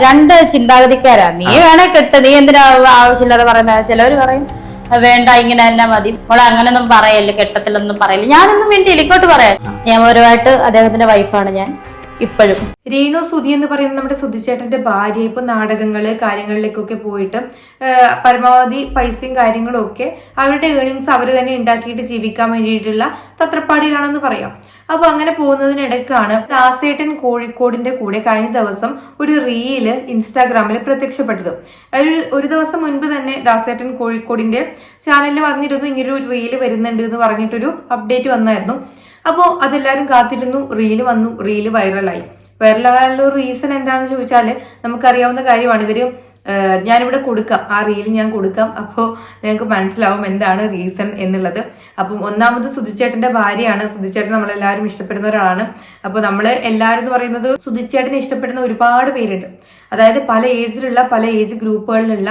രണ്ട് ചിന്താഗതിക്കാരാ. നീ വേണേ കെട്ട്, നീ എന്തിനാ ആവശ്യമില്ലാതെ പറയുന്നത്? ചിലവര് പറയും വേണ്ട ഇങ്ങനെ തന്നെ മതി, മോളെ അങ്ങനൊന്നും പറയല്ലേ, കെട്ടത്തിലൊന്നും പറയില്ല. ഞാനൊന്നും വേണ്ടി ഇങ്ങോട്ട് പറയാം. നിയമപരമായിട്ട് അദ്ദേഹത്തിന്റെ വൈഫാണ് ഞാൻ ഇപ്പോഴും. രേണു സുധി എന്ന് പറയുന്ന നമ്മുടെ സുധിച്ചേട്ടന്റെ ഭാര്യ ഇപ്പൊ നാടകങ്ങള് കാര്യങ്ങളിലേക്കൊക്കെ പോയിട്ട് പരമാവധി പൈസയും കാര്യങ്ങളും ഒക്കെ അവരുടെ ഏർണിങ്സ് അവർ തന്നെ ഉണ്ടാക്കിയിട്ട് ജീവിക്കാൻ വേണ്ടിയിട്ടുള്ള തത്രപ്പാടിയിലാണെന്ന് പറയാം. അപ്പൊ അങ്ങനെ പോകുന്നതിനിടയ്ക്കാണ് ദാസേട്ടൻ കോഴിക്കോടിന്റെ കൂടെ കഴിഞ്ഞ ദിവസം ഒരു റീല് ഇൻസ്റ്റാഗ്രാമിൽ പ്രത്യക്ഷപ്പെട്ടത്. ഒരു ദിവസം മുൻപ് തന്നെ ദാസേട്ടൻ കോഴിക്കോടിന്റെ ചാനലിൽ വന്നിരുന്നു, ഇങ്ങനൊരു റീല് വരുന്നുണ്ട് എന്ന് പറഞ്ഞിട്ടൊരു അപ്ഡേറ്റ് വന്നായിരുന്നു. അപ്പോൾ അതെല്ലാവരും കാത്തിരുന്നു. റീല് വന്നു, റീല് വൈറലായി. വൈറലാകാനുള്ള ഒരു റീസൺ എന്താണെന്ന് ചോദിച്ചാൽ നമുക്കറിയാവുന്ന കാര്യമാണ്. ഞാനിവിടെ കൊടുക്കാം, ആ റീൽ ഞാൻ കൊടുക്കാം, അപ്പോൾ നിങ്ങൾക്ക് മനസ്സിലാവും എന്താണ് റീസൺ എന്നുള്ളത്. അപ്പം ഒന്നാമത് സുധിച്ചേട്ടന്റെ ഭാര്യയാണ്. സുധിച്ചേട്ടൻ നമ്മളെല്ലാവരും ഇഷ്ടപ്പെടുന്ന ഒരാളാണ്. അപ്പോൾ നമ്മൾ എല്ലാവരും എന്ന് പറയുന്നത് സുധിച്ചേട്ടനെ ഇഷ്ടപ്പെടുന്ന ഒരുപാട് പേരുണ്ട്. അതായത് പല ഏജിലുള്ള പല ഏജ് ഗ്രൂപ്പുകളിലുള്ള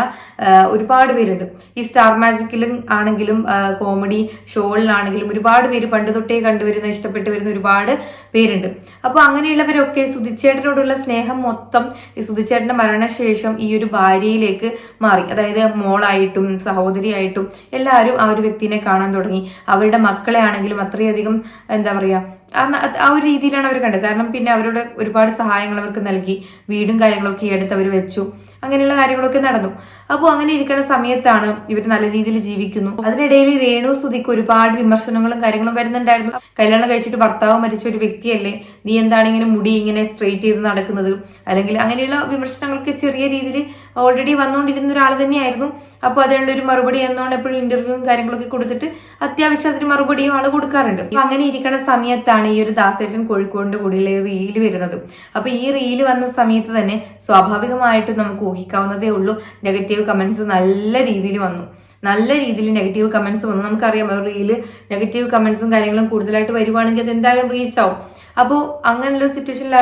ഒരുപാട് പേരുണ്ട്. ഈ സ്റ്റാർ മാജിക്കിലും ആണെങ്കിലും കോമഡി ഷോകളിലാണെങ്കിലും ഒരുപാട് പേര് പണ്ട് തൊട്ടേ കണ്ടുവരുന്ന ഇഷ്ടപ്പെട്ടു വരുന്ന ഒരുപാട് പേരുണ്ട്. അപ്പോൾ അങ്ങനെയുള്ളവരൊക്കെ സുധിച്ചേട്ടനോടുള്ള സ്നേഹം മൊത്തം ഈ സുധിച്ചേട്ടന്റെ മരണശേഷം ഈ ഒരു ഭാര്യയിലേക്ക് മാറി. അതായത് മോളായിട്ടും സഹോദരിയായിട്ടും എല്ലാവരും ആ ഒരു വ്യക്തിനെ കാണാൻ തുടങ്ങി. അവരുടെ മക്കളെ ആണെങ്കിലും അത്രയധികം എന്താ പറയാ ആ ഒരു രീതിയിലാണ് അവർ കണ്ടത്. കാരണം പിന്നെ അവരുടെ ഒരുപാട് സഹായങ്ങൾ അവർക്ക് നൽകി, വീടും കാര്യങ്ങളൊക്കെ ഈ അടുത്ത് അവർ വെച്ചു, അങ്ങനെയുള്ള കാര്യങ്ങളൊക്കെ നടന്നു. അപ്പോൾ അങ്ങനെ ഇരിക്കുന്ന സമയത്താണ് ഇവർ നല്ല രീതിയിൽ ജീവിക്കുന്നു. അതിനിടയിൽ രേണു സുധിക്ക് ഒരുപാട് വിമർശനങ്ങളും കാര്യങ്ങളും വരുന്നുണ്ടായിരുന്നു. കല്യാണം കഴിച്ചിട്ട് ഭർത്താവ് മരിച്ച ഒരു വ്യക്തിയല്ലേ, നീ എന്താണ് ഇങ്ങനെ മുടി ഇങ്ങനെ സ്ട്രെയിറ്റ് ചെയ്ത് നടക്കുന്നത്, അല്ലെങ്കിൽ അങ്ങനെയുള്ള വിമർശനങ്ങളൊക്കെ ചെറിയ രീതിയിൽ ഓൾറെഡി വന്നുകൊണ്ടിരുന്ന ഒരാൾ തന്നെയായിരുന്നു. അപ്പോൾ അതിനുള്ള ഒരു മറുപടി എന്നോണ്ട് എപ്പോഴും ഇന്റർവ്യൂവും കാര്യങ്ങളൊക്കെ കൊടുത്തിട്ട് അത്യാവശ്യം അതിന് മറുപടിയും ആള് കൊടുക്കാറുണ്ട്. അപ്പൊ അങ്ങനെ ഇരിക്കുന്ന സമയത്താണ് ഈ ഒരു ദാസേട്ടൻ കോഴിക്കോടിന്റെ കൂടെയുള്ള റീല് വരുന്നത്. അപ്പൊ ഈ റീല് വന്ന സമയത്ത് തന്നെ സ്വാഭാവികമായിട്ടും നമുക്ക് ഊഹിക്കാവുന്നതേ ഉള്ളൂ, നെഗറ്റീവ് കമന്റ്സ് നല്ല രീതിയിൽ വന്നു. നല്ല രീതിയിൽ നെഗറ്റീവ് കമന്റ്സ് വന്നു. നമുക്കറിയാം ഒരു റീല് നെഗറ്റീവ് കമന്റ്സും കാര്യങ്ങളും കൂടുതലായിട്ട് വരുവാണെങ്കിൽ അത് എന്തായാലും റീച്ച് ആവും. അപ്പോൾ അങ്ങനെയുള്ള സിറ്റുവേഷനിൽ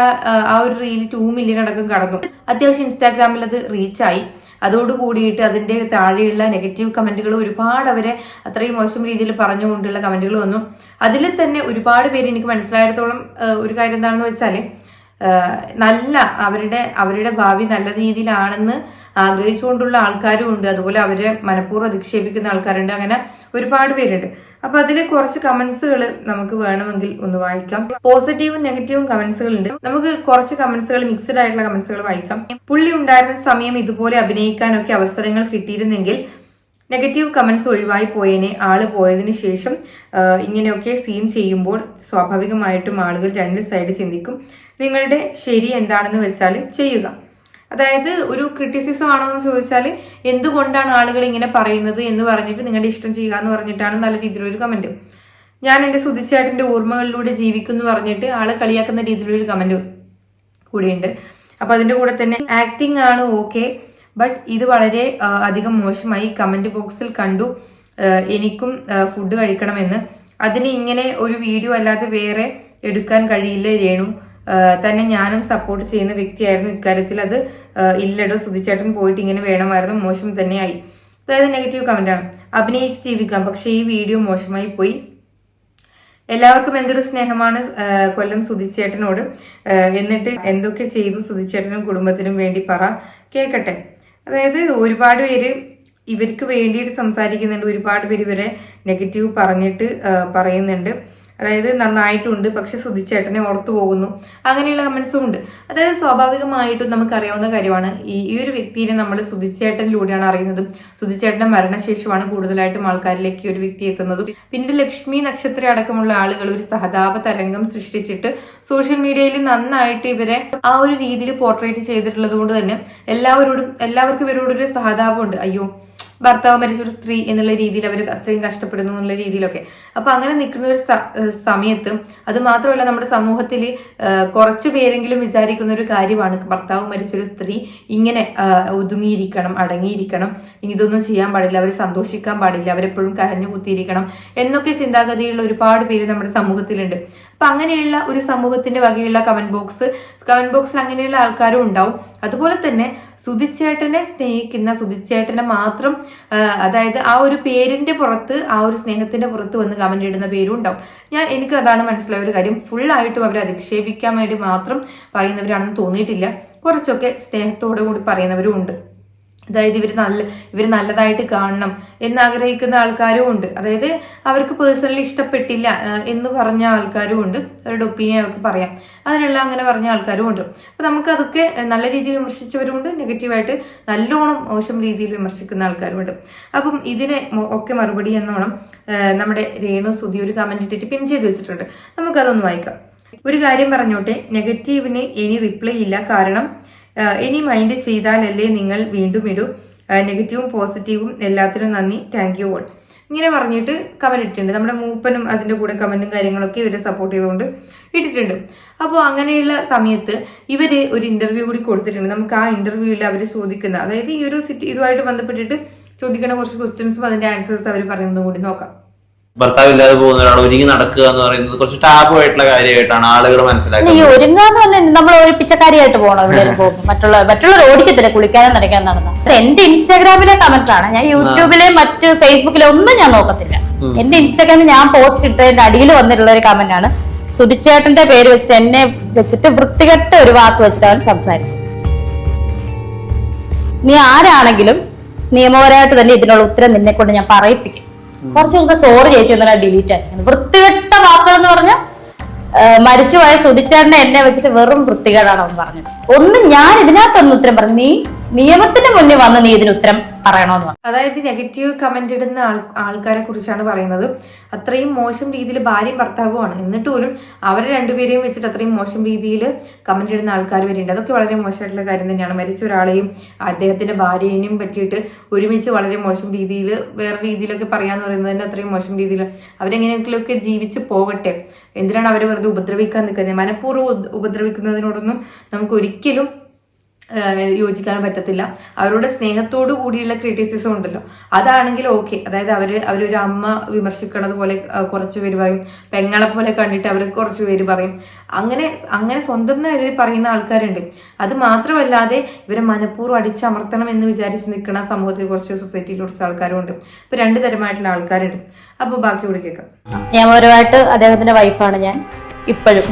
ആ ഒരു റീല് 2 മില്യൺ അടക്കം കടന്നു. അത്യാവശ്യം ഇൻസ്റ്റാഗ്രാമിൽ അത് റീച്ചായി. അതോടുകൂടിയിട്ട് അതിന്റെ താഴെയുള്ള നെഗറ്റീവ് കമന്റുകൾ ഒരുപാട് അവരെ അത്രയും മോശം രീതിയിൽ പറഞ്ഞുകൊണ്ടുള്ള കമന്റുകൾ വന്നു. അതിൽ തന്നെ ഒരുപാട് പേര് എനിക്ക് മനസ്സിലായിടത്തോളം ഒരു കാര്യം എന്താണെന്ന് വെച്ചാൽ നല്ല അവരുടെ ഭാവി നല്ല രീതിയിലാണെന്ന് ആഗ്രഹിച്ചുകൊണ്ടുള്ള ആൾക്കാരും ഉണ്ട്. അതുപോലെ അവരെ മനഃപൂർവ്വം അധിക്ഷേപിക്കുന്ന ആൾക്കാരുണ്ട്. അങ്ങനെ ഒരുപാട് പേരുണ്ട്. അപ്പൊ അതിൽ കുറച്ച് കമന്റ്സുകൾ നമുക്ക് വേണമെങ്കിൽ ഒന്ന് വായിക്കാം. പോസിറ്റീവും നെഗറ്റീവും കമന്റ്സുകൾ ഉണ്ട്. നമുക്ക് കുറച്ച് കമന്റ്സുകൾ മിക്സ്ഡ് ആയിട്ടുള്ള കമന്റ്സുകൾ വായിക്കാം. പുള്ളി ഉണ്ടായിരുന്ന സമയം ഇതുപോലെ അഭിനയിക്കാനൊക്കെ അവസരങ്ങൾ കിട്ടിയിരുന്നെങ്കിൽ നെഗറ്റീവ് കമന്റ്സ് ഒഴിവായി പോയേനെ. ആള് പോയതിനു ശേഷം ഇങ്ങനെയൊക്കെ സീൻ ചെയ്യുമ്പോൾ സ്വാഭാവികമായിട്ടും ആളുകൾ രണ്ട് സൈഡ് ചിന്തിക്കും. നിങ്ങളുടെ ശരി എന്താണെന്ന് വെച്ചാൽ ചെയ്യുക. അതായത് ഒരു ക്രിറ്റിസിസം ആണോ എന്ന് ചോദിച്ചാൽ എന്തുകൊണ്ടാണ് ആളുകൾ ഇങ്ങനെ പറയുന്നത് എന്ന് പറഞ്ഞിട്ട് നിങ്ങളുടെ ഇഷ്ടം ചെയ്യുക എന്ന് പറഞ്ഞിട്ടാണ് നല്ല രീതിയിലൊരു കമന്റ്. ഞാൻ എന്റെ സുധിച്ചേട്ടന്റെ ഓർമ്മകളിലൂടെ ജീവിക്കുന്നു പറഞ്ഞിട്ട് ആള് കളിയാക്കുന്ന രീതിയിലൊരു കമന്റ് കൂടിയുണ്ട്. അപ്പൊ അതിന്റെ കൂടെ തന്നെ ആക്ടിങ് ആണ് ഓക്കെ, ബട്ട് ഇത് വളരെ അധികം മോശമായി. കമന്റ് ബോക്സിൽ കണ്ടു എനിക്കും ഫുഡ് കഴിക്കണമെന്ന്. അതിന് ഇങ്ങനെ ഒരു വീഡിയോ അല്ലാതെ വേറെ എടുക്കാൻ കഴിയില്ല രേണു. തന്നെ ഞാനും സപ്പോർട്ട് ചെയ്യുന്ന വ്യക്തിയായിരുന്നു ഇക്കാര്യത്തിൽ. അത് ഇല്ലടോ, സുധിച്ചേട്ടൻ പോയിട്ട് ഇങ്ങനെ വേണമായിരുന്നു, മോശം തന്നെയായി. അതായത് നെഗറ്റീവ് കമന്റ് ആണ്. അഭിനയിച്ച് ജീവിക്കാം, പക്ഷെ ഈ വീഡിയോ മോശമായി പോയി. എല്ലാവർക്കും എന്തൊരു സ്നേഹമാണ് കൊല്ലം സുധിച്ചേട്ടനോട്. എന്നിട്ട് എന്തൊക്കെ ചെയ്തു സുധിച്ചേട്ടനും കുടുംബത്തിനും വേണ്ടി പറ, കേക്കട്ടെ. അതായത് ഒരുപാട് പേര് ഇവർക്ക് വേണ്ടിയിട്ട് സംസാരിക്കുന്നുണ്ട്. ഒരുപാട് പേര് ഇവരെ നെഗറ്റീവ് പറഞ്ഞിട്ട് പറയുന്നുണ്ട്. അതായത് നന്നായിട്ടുണ്ട്, പക്ഷെ സുധിച്ചേട്ടനെ ഓർത്തു പോകുന്നു, അങ്ങനെയുള്ള കമന്റ്സും ഉണ്ട്. അതായത് സ്വാഭാവികമായിട്ടും നമുക്കറിയാവുന്ന കാര്യമാണ്, ഈ ഒരു വ്യക്തിയെ നമ്മൾ സുധിച്ചേട്ടനിലൂടെയാണ് അറിയുന്നത്. സുധിച്ചേട്ടന്റെ മരണശേഷമാണ് കൂടുതലായിട്ടും ആൾക്കാരിലേക്ക് ഒരു വ്യക്തി എത്തുന്നത്. പിന്നീട് ലക്ഷ്മി നക്ഷത്ര അടക്കമുള്ള ആളുകൾ ഒരു സഹതാപ തരംഗം സൃഷ്ടിച്ചിട്ട് സോഷ്യൽ മീഡിയയിൽ നന്നായിട്ട് ഇവരെ ആ ഒരു രീതിയിൽ പോർട്രേറ്റ് ചെയ്തിട്ടുള്ളത് കൊണ്ട് തന്നെ എല്ലാവർക്കും ഇവരോടൊരു സഹതാപമുണ്ട്. അയ്യോ, ഭർത്താവ് മരിച്ചൊരു സ്ത്രീ എന്നുള്ള രീതിയിൽ അവർ അത്രയും കഷ്ടപ്പെടുന്നു എന്നുള്ള രീതിയിലൊക്കെ. അപ്പൊ അങ്ങനെ നിൽക്കുന്ന ഒരു സമയത്ത് അത് മാത്രമല്ല, നമ്മുടെ സമൂഹത്തിൽ കുറച്ചു പേരെങ്കിലും വിചാരിക്കുന്ന ഒരു കാര്യമാണ് ഭർത്താവ് മരിച്ചൊരു സ്ത്രീ ഇങ്ങനെ ഒതുങ്ങിയിരിക്കണം, അടങ്ങിയിരിക്കണം, ഇതൊന്നും ചെയ്യാൻ പാടില്ല, അവർ സന്തോഷിക്കാൻ പാടില്ല, അവരെപ്പോഴും കരഞ്ഞു കുത്തിയിരിക്കണം എന്നൊക്കെ ചിന്താഗതിയുള്ള ഒരുപാട് പേര് നമ്മുടെ സമൂഹത്തിലുണ്ട്. അപ്പൊ അങ്ങനെയുള്ള ഒരു സമൂഹത്തിന്റെ വകയുള്ള കമന്റ് ബോക്സ് കമന്റ് ബോക്സിൽ അങ്ങനെയുള്ള ആൾക്കാരും ഉണ്ടാവും. അതുപോലെ തന്നെ സുധിച്ചേട്ടനെ സ്നേഹിക്കുന്ന, സുധിച്ചേട്ടനെ മാത്രം അതായത് ആ ഒരു പേരിന്റെ പുറത്ത്, ആ ഒരു സ്നേഹത്തിന്റെ പുറത്ത് വന്ന് കമന്റ് ഇടുന്ന പേരും ഉണ്ടാവും. എനിക്ക് അതാണ് മനസ്സിലായ ഒരു കാര്യം. ഫുള്ളായിട്ടും അവരെ അധിക്ഷേപിക്കാൻ വേണ്ടി മാത്രം പറയുന്നവരാണെന്ന് തോന്നിയിട്ടില്ല. കുറച്ചൊക്കെ സ്നേഹത്തോടു കൂടി പറയുന്നവരും ഉണ്ട്. അതായത് ഇവർ നല്ലതായിട്ട് കാണണം എന്നാഗ്രഹിക്കുന്ന ആൾക്കാരും ഉണ്ട്. അതായത് അവർക്ക് പേഴ്സണലി ഇഷ്ടപ്പെട്ടില്ല എന്ന് പറഞ്ഞ ആൾക്കാരും ഉണ്ട്. അവരുടെ ഒപ്പീനിയൻ അവർക്ക് പറയാം, അതിനുള്ള അങ്ങനെ പറഞ്ഞ ആൾക്കാരും ഉണ്ട്. അപ്പൊ നമുക്ക് അതൊക്കെ നല്ല രീതിയിൽ വിമർശിച്ചവരുണ്ട്, നെഗറ്റീവായിട്ട് നല്ലോണം മോശം രീതിയിൽ വിമർശിക്കുന്ന ആൾക്കാരുമുണ്ട്. അപ്പം ഇതിനെ ഒക്കെ മറുപടി എന്നോണം നമ്മുടെ രേണു സുധി ഒരു കമന്റ് ഇട്ടിട്ട് പിൻ ചെയ്ത് വെച്ചിട്ടുണ്ട്. നമുക്കതൊന്ന് വായിക്കാം. ഒരു കാര്യം പറഞ്ഞോട്ടെ, നെഗറ്റീവിന് ഇനി റിപ്ലൈ ഇല്ല. കാരണം ഇനി മൈൻഡ് ചെയ്താലല്ലേ നിങ്ങൾ വീണ്ടും ഇടൂ. നെഗറ്റീവും പോസിറ്റീവും എല്ലാത്തിനും നന്ദി, താങ്ക് യു ഓൾ. ഇങ്ങനെ പറഞ്ഞിട്ട് കമന്റ് ഇട്ടിട്ടുണ്ട്. നമ്മുടെ മൂപ്പനും അതിന്റെ കൂടെ കമന്റും കാര്യങ്ങളൊക്കെ ഇവരെ സപ്പോർട്ട് ചെയ്തുകൊണ്ട് ഇട്ടിട്ടുണ്ട്. അപ്പോൾ അങ്ങനെയുള്ള സമയത്ത് ഇവര് ഒരു ഇന്റർവ്യൂ കൂടി കൊടുത്തിട്ടുണ്ട്. നമുക്ക് ആ ഇന്റർവ്യൂവിൽ അവർ ചോദിക്കുന്ന, അതായത് ഈ ഒരു ഇതുമായിട്ട് ബന്ധപ്പെട്ടിട്ട് ചോദിക്കുന്ന കുറച്ച് ക്വസ്റ്റ്യൻസും അതിന്റെ ആൻസേഴ്സ് അവർ പറയുന്നതും കൂടി നോക്കാം. ഭർത്താവില്ലാതെ പോകുന്ന ഒരാൾ ഒരുങ്ങി നടക്കുക എന്ന് പറയുന്നത് കുറച്ച് ടാബു ആയിട്ടുള്ള കാര്യമായിട്ടാണ് ആളുകൾ മനസ്സിലാക്കുന്നത്. ഈ ഒരുങ്ങാന്ന് പറഞ്ഞാൽ നമ്മൾ ഒരു പിച്ചക്കാരിയായിട്ട് പോകണം എവിടെയും പോകും. മറ്റുള്ളവർ ഓടിക്കത്തില്ല കുളിക്കാനും നനയ്ക്കാനും നടന്ന. എന്റെ ഇൻസ്റ്റാഗ്രാമിലെ കമന്റ്സ് ആണ്. ഞാൻ യൂട്യൂബിലെ മറ്റ് ഫേസ്ബുക്കിലെ ഒന്നും ഞാൻ നോക്കത്തില്ല. എന്റെ ഇൻസ്റ്റാഗ്രാമിൽ ഞാൻ പോസ്റ്റ് ഇട്ടതിന്റെ അടിയിൽ വന്നിട്ടുള്ള ഒരു കമന്റ് ആണ്, സുധിച്ചേട്ടന്റെ പേര് വെച്ചിട്ട് എന്നെ വെച്ചിട്ട് വൃത്തികെട്ട ഒരു വാക്ക് വെച്ചിട്ട് അവൻ സംസാരിച്ചു. നീ ആരാണെങ്കിലും നിയമപരമായിട്ട് തന്നെ ഇതിനുള്ള ഉത്തരം നിന്നെ കൊണ്ട് ഞാൻ പറയിപ്പിക്കും. കുറച്ച് മുമ്പ് സോറി ചേച്ചി എന്നാൽ ഡിലീറ്റ് ആയിരിക്കുന്നു. വൃത്തികെട്ട വാക്കുകൾ എന്ന് പറഞ്ഞാൽ മരിച്ചുപോയ സുധിച്ചേട്ടനെ എന്നെ വെച്ചിട്ട് വെറും വൃത്തികേടാണ് അവൻ പറഞ്ഞത്. ഞാൻ ഇതിനകത്തൊന്നും ഉത്തരം പറഞ്ഞു, നീ നിയമത്തിന്റെ മുന്നിൽ വന്ന് നീ ഇതിന് ഉത്തരം പറയണമെന്ന് പറഞ്ഞു. അതായത് നെഗറ്റീവ് കമന്റ് ഇടുന്ന ആൾക്കാരെ കുറിച്ചാണ് പറയുന്നത്. അത്രയും മോശം രീതിയിൽ ഭാര്യയും ഭർത്താവുമാണ്, എന്നിട്ട് പോലും അവരെ രണ്ടുപേരെയും വെച്ചിട്ട് അത്രയും മോശം രീതിയിൽ കമന്റ് ഇടുന്ന ആൾക്കാർ വരെയുണ്ട്. അതൊക്കെ വളരെ മോശമായിട്ടുള്ള കാര്യം തന്നെയാണ്. മരിച്ച ഒരാളെയും അദ്ദേഹത്തിന്റെ ഭാര്യയെയും പറ്റിയിട്ട് ഒരുമിച്ച് വളരെ മോശം രീതിയിൽ വേറെ രീതിയിലൊക്കെ പറയാന്ന് പറയുന്നത് തന്നെ അത്രയും മോശം രീതിയിൽ. അവരെങ്ങനെയെങ്കിലുമൊക്കെ ജീവിച്ച് പോകട്ടെ, എന്തിനാണ് അവരെ വെറുതെ ഉപദ്രവിക്കാൻ നിൽക്കുന്നത്? മനഃപൂർവ്വം ഉപദ്രവിക്കുന്നതിനോടൊന്നും നമുക്ക് ഒരിക്കലും യോജിക്കാൻ പറ്റത്തില്ല. അവരുടെ സ്നേഹത്തോടു കൂടിയുള്ള ക്രിറ്റിസിസം ഉണ്ടല്ലോ, അതാണെങ്കിൽ ഓക്കെ. അതായത് അവരൊരു അമ്മ വിമർശിക്കണത് പോലെ കുറച്ച് പേര് പറയും, പെങ്ങളെ പോലെ കണ്ടിട്ട് അവർ കുറച്ച് പേര് പറയും. അങ്ങനെ സ്വന്തം കരുതി പറയുന്ന ആൾക്കാരുണ്ട്. അത് മാത്രമല്ലാതെ ഇവരെ മനഃപൂർവ്വം അടിച്ചമർത്തണം എന്ന് വിചാരിച്ച് നിൽക്കുന്ന സമൂഹത്തിൽ കുറച്ച് സൊസൈറ്റിയിൽ കുറച്ച് ആൾക്കാരും ഉണ്ട്. ഇപ്പൊ രണ്ട് തരമായിട്ടുള്ള ആൾക്കാരുണ്ട്. അപ്പൊ ബാക്കി കൂടി കേൾക്കാം. നിയമപരമായിട്ട് അദ്ദേഹത്തിന്റെ വൈഫാണ് ഞാൻ ഇപ്പോഴും.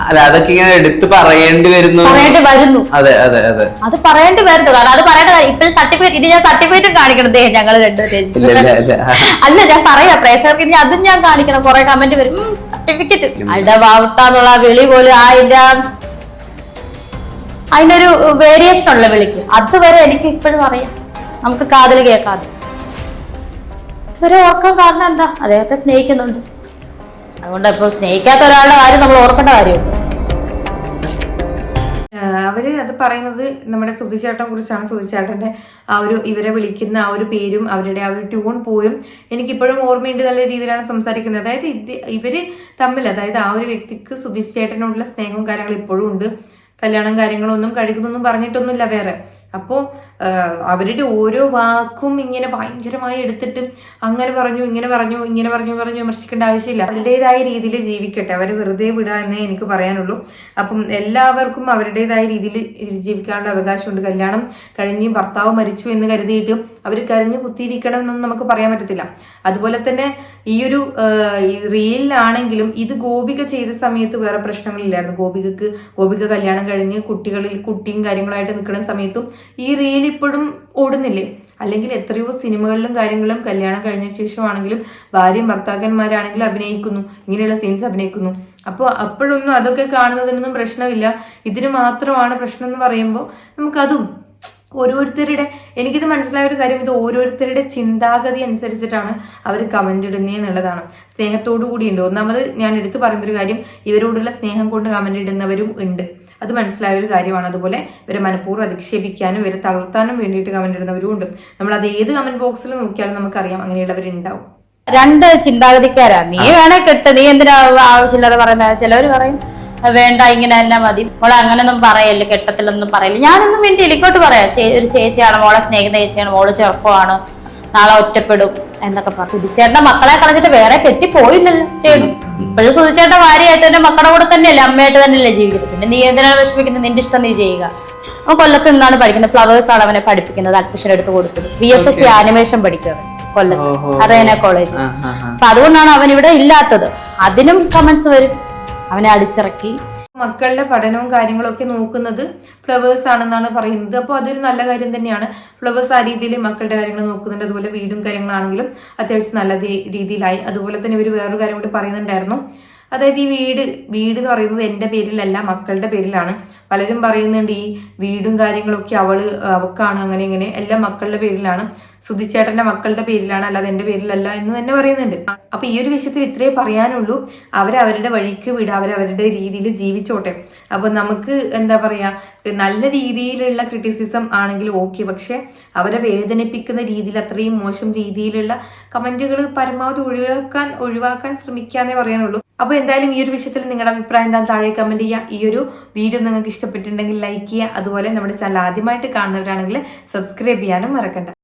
അല്ല, അതൊക്കെ ഇങ്ങനെ എടുത്ത് പറയേണ്ടി വരുന്നു. അതെ അതെ അതെ, അത് പറയേണ്ടി വരുന്നു. കാരണം അത് പറയേണ്ട ഇപ്പോഴും സർട്ടിഫിക്കറ്റ്, ഇനി ഞാൻ സർട്ടിഫിക്കറ്റ് കാണിക്കണം. ഞങ്ങൾ അല്ല, ഞാൻ പറയാം പ്രേക്ഷകർക്ക്, ഇനി അതും ഞാൻ കാണിക്കണം. കുറെ കമന്റ് വരും, സർട്ടിഫിക്കറ്റ് അടവാട്ടാന്നുള്ള വിളി പോലും അതിനൊരു വേരിയേഷൻ ഉള്ള വിളിക്ക്. അതുവരെ എനിക്ക് ഇപ്പോഴും അറിയാം, നമുക്ക് കാതിൽ കേൾക്കാതെ. ഇതുവരെ ഓർക്കാൻ കാരണം എന്താ? അദ്ദേഹത്തെ സ്നേഹിക്കുന്നുണ്ട്. അതുകൊണ്ട് ഇപ്പൊ സ്നേഹിക്കാത്ത ഒരാളുടെ കാര്യം നമ്മൾ ഓർക്കേണ്ട കാര്യമുണ്ട്. അവര് അത് പറയുന്നത് നമ്മുടെ സുധിച്ചേട്ടനെ കുറിച്ചാണ്. സുധിച്ചേട്ടന്റെ ആ ഒരു ഇവരെ വിളിക്കുന്ന ആ ഒരു പേരും അവരുടെ ആ ഒരു ട്യൂൺ പോലും എനിക്കിപ്പോഴും ഓർമ്മയുണ്ട്. നല്ല രീതിയിലാണ് സംസാരിക്കുന്നത്. അതായത് ഇവര് തമ്മിൽ, അതായത് ആ ഒരു വ്യക്തിക്ക് സുധിച്ചേട്ടനോടുള്ള സ്നേഹവും കാര്യങ്ങളും ഇപ്പോഴും ഉണ്ട്. കല്യാണം കാര്യങ്ങളൊന്നും കഴിക്കുന്നൊന്നും പറഞ്ഞിട്ടൊന്നുമില്ല വേറെ. അപ്പോൾ അവരുടെ ഓരോ വാക്കും ഇങ്ങനെ ഭയങ്കരമായി എടുത്തിട്ട് അങ്ങനെ പറഞ്ഞു ഇങ്ങനെ പറഞ്ഞു വിമർശിക്കേണ്ട ആവശ്യമില്ല. അവരുടേതായ രീതിയിൽ ജീവിക്കട്ടെ, അവർ വെറുതെ വിടുക എന്നേ എനിക്ക് പറയാനുള്ളൂ. അപ്പം എല്ലാവർക്കും അവരുടേതായ രീതിയിൽ ജീവിക്കാനുള്ള അവകാശമുണ്ട്. കല്യാണം കഴിഞ്ഞ് ഭർത്താവ് മരിച്ചു എന്ന് കരുതിയിട്ട് അവർ കരഞ്ഞു കുത്തിയിരിക്കണം എന്നൊന്നും നമുക്ക് പറയാൻ പറ്റത്തില്ല. അതുപോലെ തന്നെ ഈ ഒരു റീലിലാണെങ്കിലും ഇത് ഗോപിക ചെയ്ത സമയത്ത് വേറെ പ്രശ്നങ്ങളില്ലായിരുന്നു. ഗോപിക കല്യാണം കഴിഞ്ഞ് കുട്ടിയും കാര്യങ്ങളായിട്ട് നിൽക്കുന്ന സമയത്തും ഈ റീൽ ഇപ്പോഴും ഓടുന്നില്ലേ? അല്ലെങ്കിൽ എത്രയോ സിനിമകളിലും കാര്യങ്ങളും കല്യാണം കഴിഞ്ഞ ശേഷമാണെങ്കിലും ഭാര്യയും ഭർത്താക്കന്മാരാണെങ്കിലും അഭിനയിക്കുന്നു, ഇങ്ങനെയുള്ള സീൻസ് അഭിനയിക്കുന്നു. അപ്പോൾ അപ്പോഴൊന്നും അതൊക്കെ കാണുന്നതിനൊന്നും പ്രശ്നമില്ല. ഇതിന് മാത്രമാണ് പ്രശ്നം എന്ന് പറയുമ്പോൾ നമുക്കതും ഓരോരുത്തരുടെ, എനിക്കിത് മനസ്സിലായ ഒരു കാര്യം, ഇത് ഓരോരുത്തരുടെ ചിന്താഗതി അനുസരിച്ചിട്ടാണ് അവർ കമന്റ് ഇടുന്നത് എന്നുള്ളതാണ്. സ്നേഹത്തോടു കൂടി ഉണ്ട്. ഒന്നാമത് ഞാൻ എടുത്തു പറയുന്നൊരു കാര്യം, ഇവരോടുള്ള സ്നേഹം കൊണ്ട് കമന്റ് ഇടുന്നവരും ഉണ്ട്. അത് മനസ്സിലായ ഒരു കാര്യമാണ്. അതുപോലെ ഇവരെ മനഃപൂർവ്വം അധിക്ഷേപിക്കാനും ഇവരെ തളർത്താനും വേണ്ടിയിട്ട് കമന്റ് ഇടുന്നവരും ഉണ്ട്. നമ്മൾ അത് ഏത് കമന്റ് ബോക്സിൽ നോക്കിയാലും നമുക്കറിയാം അങ്ങനെയുള്ളവരുണ്ടാവും. രണ്ട് ചിന്താഗതിക്കാരാ. നീ വേണേ കെട്ട്, നീ എന്തിനാ ആവശ്യമില്ലാതെ പറയുന്നത്? ചിലവർ പറയും വേണ്ട ഇങ്ങനെ തന്നെ മതി, മോളെ അങ്ങനൊന്നും പറയല്ലേ, കെട്ടത്തിലൊന്നും പറയില്ല. ഞാനൊന്നും വേണ്ടി ഇക്കോട്ട് പറയാം, ഒരു ചേച്ചിയാണ്, മോളെ സ്നേഹിക്കുന്ന ചേച്ചിയാണ്, മോള് ചെറുപ്പമാണ്, നാളെ ഒറ്റപ്പെടും, എന്നൊക്കെ പറഞ്ഞു. സുധിച്ചേട്ടന്റെ മക്കളെ കളഞ്ഞിട്ട് വേറെ കെട്ടിപ്പോയില്ലല്ലോ രേണു. ഇപ്പോഴും സുധിച്ചേട്ടന്റെ ഭാര്യയായിട്ട് എന്റെ മക്കളുടെ കൂടെ തന്നെയല്ലേ, അമ്മയായിട്ട് തന്നെയല്ലേ ജീവിക്കുന്നത്. പിന്നെ നീ എന്തിനാണ് വിഷമിക്കുന്നത്? നിന്റെ ഇഷ്ടം നീ ചെയ്യുക. അവൻ കൊല്ലത്ത് നിന്നാണ് പഠിക്കുന്നത്, ഫ്ലവേഴ്സ് ആണ് അവനെ പഠിപ്പിക്കുന്നത്, അഡ്മിഷൻ എടുത്ത് കൊടുത്തത്. VFS ആനിമേഷൻ പഠിക്കുകയാണ് കൊല്ലത്ത് അറേന കോളേജ്. അപ്പൊ അതുകൊണ്ടാണ് അവൻ ഇവിടെ ഇല്ലാത്തത്. അതിനും കമന്റ്സ് വരും, അവനെ അടിച്ചിറക്കി. മക്കളുടെ പഠനവും കാര്യങ്ങളും ഒക്കെ നോക്കുന്നത് ഫ്ലവേഴ്സ് ആണെന്നാണ് പറയുന്നത്. അപ്പോൾ അതൊരു നല്ല കാര്യം തന്നെയാണ്. ഫ്ലവേഴ്സ് ആ രീതിയിൽ മക്കളുടെ കാര്യങ്ങൾ നോക്കുന്നുണ്ട്. അതുപോലെ വീടും കാര്യങ്ങളാണെങ്കിലും അത്യാവശ്യം നല്ല രീതിയിലായി. അതുപോലെ തന്നെ ഇവർ വേറൊരു കാര്യം കൂടി പറയുന്നുണ്ടായിരുന്നു. അതായത് ഈ വീട് എന്ന് പറയുന്നത് എൻ്റെ പേരിലല്ല, മക്കളുടെ പേരിലാണ്. പലരും പറയുന്നുണ്ട് ഈ വീടും കാര്യങ്ങളൊക്കെ അവക്കാണ്, അങ്ങനെ ഇങ്ങനെ. എല്ലാം മക്കളുടെ പേരിലാണ്, സുധിച്ചേട്ടന്റെ മക്കളുടെ പേരിലാണ്, അല്ലാതെ എൻ്റെ പേരിലല്ല എന്ന് തന്നെ പറയുന്നുണ്ട്. അപ്പൊ ഈ ഒരു വിഷയത്തിൽ ഇത്രേ പറയാനുള്ളൂ. അവരവരുടെ വഴിക്ക് വിടുക, അവരവരുടെ രീതിയിൽ ജീവിച്ചോട്ടെ. അപ്പൊ നമുക്ക് എന്താ പറയാ, നല്ല രീതിയിലുള്ള ക്രിറ്റിസിസം ആണെങ്കിൽ ഓക്കെ, പക്ഷെ അവരെ വേദനിപ്പിക്കുന്ന രീതിയിൽ അത്രയും മോശം രീതിയിലുള്ള കമന്റുകൾ പരമാവധി ഒഴിവാക്കാൻ ശ്രമിക്കാന്നേ പറയാനുള്ളൂ. അപ്പൊ എന്തായാലും ഈ ഒരു വിഷയത്തിൽ നിങ്ങളുടെ അഭിപ്രായം എന്താ താഴെ കമന്റ് ചെയ്യുക. ഈ ഒരു വീഡിയോ നിങ്ങൾക്ക് ഇഷ്ടപ്പെട്ടിട്ടുണ്ടെങ്കിൽ ലൈക്ക് ചെയ്യുക. അതുപോലെ നമ്മുടെ ചാനൽ ആദ്യമായിട്ട് കാണുന്നവരാണെങ്കിൽ സബ്സ്ക്രൈബ് ചെയ്യാനും മറക്കണ്ട.